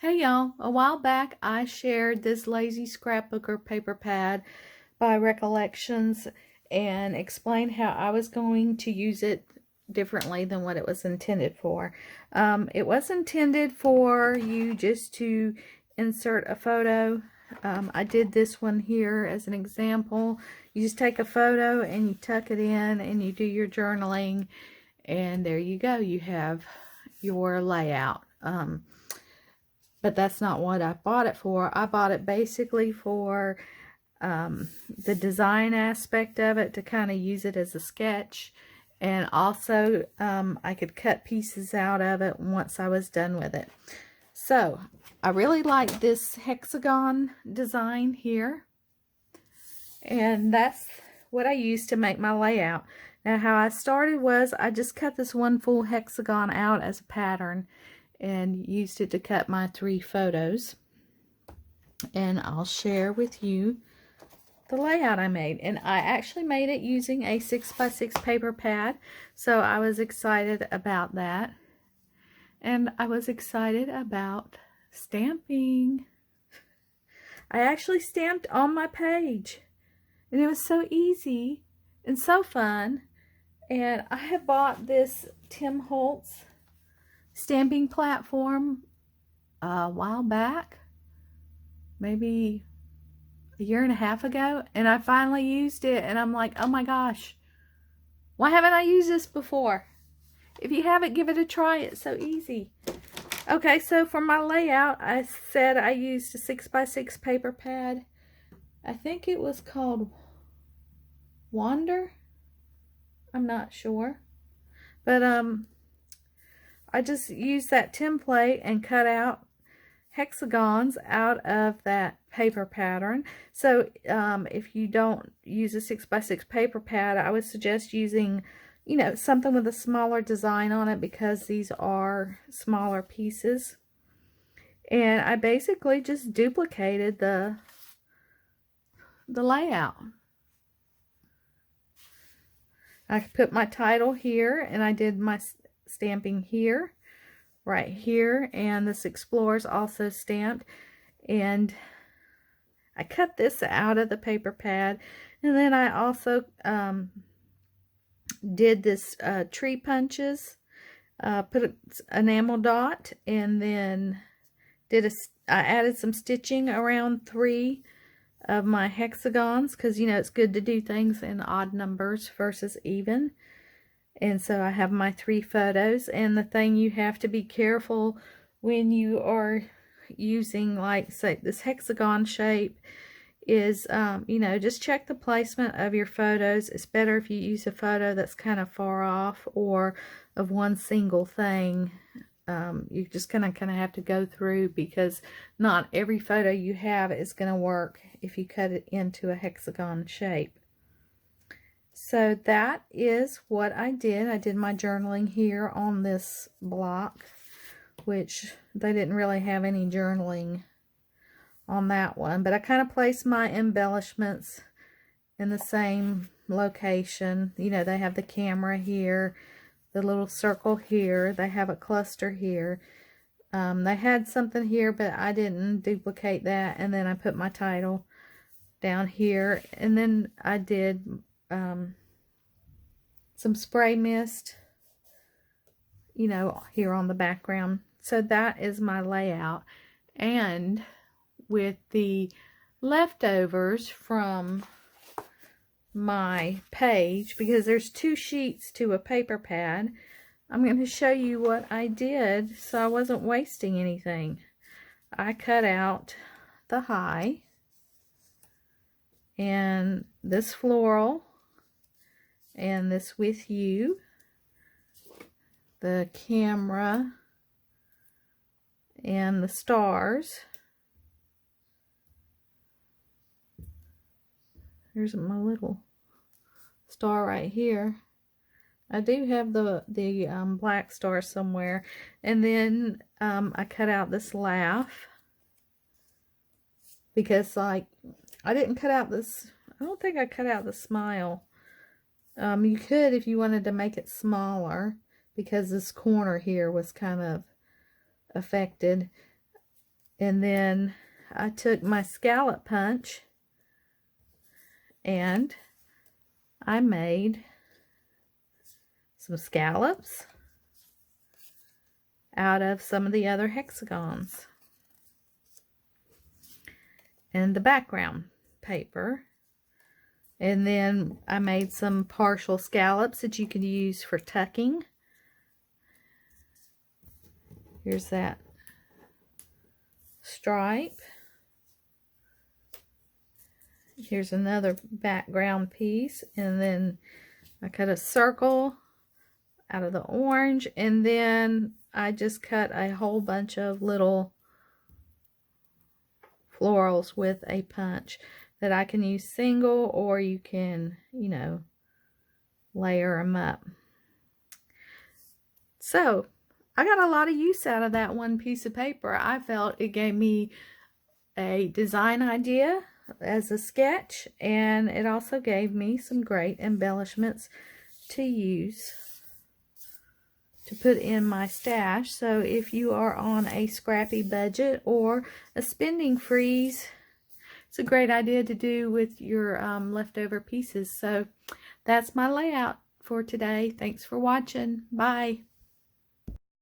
Hey y'all, a while back I shared this Lazy Scrapbooker paper pad by Recollections and explained how I was going to use it differently than what it was intended for. It was intended for you just to insert a photo. I did this one here as an example. You just take a photo and you tuck it in and you do your journaling, and there you go. You have your layout. But that's not what I bought it for. I bought it basically for the design aspect of it, to kind of use it as a sketch, and also I could cut pieces out of it once I was done with it. So I really like this hexagon design here, and that's what I used to make my layout. Now how I started was I just cut this one full hexagon out as a pattern and used it to cut my 3 photos, and I'll share with you the layout I made. And I actually made it using a 6x6 paper pad, so I was excited about that, and I was excited about stamping. I actually stamped on my page, and it was so easy and so fun. And I had bought this Tim Holtz stamping platform a while back, maybe a year and a half ago, and I finally used it, and I'm like, oh my gosh, why haven't I used this before? If you haven't, give it a try. It's so easy. Okay, so for my layout, I said I used a 6x6 paper pad. I think it was called Wander. I'm not sure, but I just used that template and cut out hexagons out of that paper pattern. So if you don't use a 6x6 paper pad, I would suggest using, you know, something with a smaller design on it, because these are smaller pieces. And I basically just duplicated the layout. I put my title here, and I did my stamping here, right here, and this Explorer's also stamped. And I cut this out of the paper pad, and then I also did this tree punches, put an enamel dot, and then I added some stitching around 3 of my hexagons, because you know it's good to do things in odd numbers versus even. And so I have my 3 photos. And the thing you have to be careful when you are using, like, say, this hexagon shape is, you know, just check the placement of your photos. It's better if you use a photo that's kind of far off, or of one single thing. You just kind of have to go through, because not every photo you have is going to work if you cut it into a hexagon shape. So that is what I did. I did my journaling here on this block, which they didn't really have any journaling on that one, but I kind of placed my embellishments in the same location. You know, they have the camera here, the little circle here, they have a cluster here. They had something here, but I didn't duplicate that. And then I put my title down here, and then I did some spray mist, you know, here on the background. So that is my layout. And with the leftovers from my page, because there's 2 sheets to a paper pad, I'm going to show you what I did so I wasn't wasting anything. I cut out the high, and this floral, and this with you, the camera, and the stars. Here's my little star right here. I do have the black star somewhere. And then I cut out this laugh, because, like, I didn't cut out this, I don't think I cut out the smile. You could if you wanted to make it smaller, because this corner here was kind of affected. And then I took my scallop punch and I made some scallops out of some of the other hexagons and the background paper. And then I made some partial scallops that you could use for tucking. Here's that stripe. Here's another background piece, and then I cut a circle out of the orange, and then I just cut a whole bunch of little florals with a punch that I can use single, or you can, you know, layer them up. So I got a lot of use out of that one piece of paper. I felt it gave me a design idea as a sketch, and it also gave me some great embellishments to use to put in my stash. So if you are on a scrappy budget or a spending freeze, it's a great idea to do with your leftover pieces. So that's my layout for today. Thanks for watching. Bye.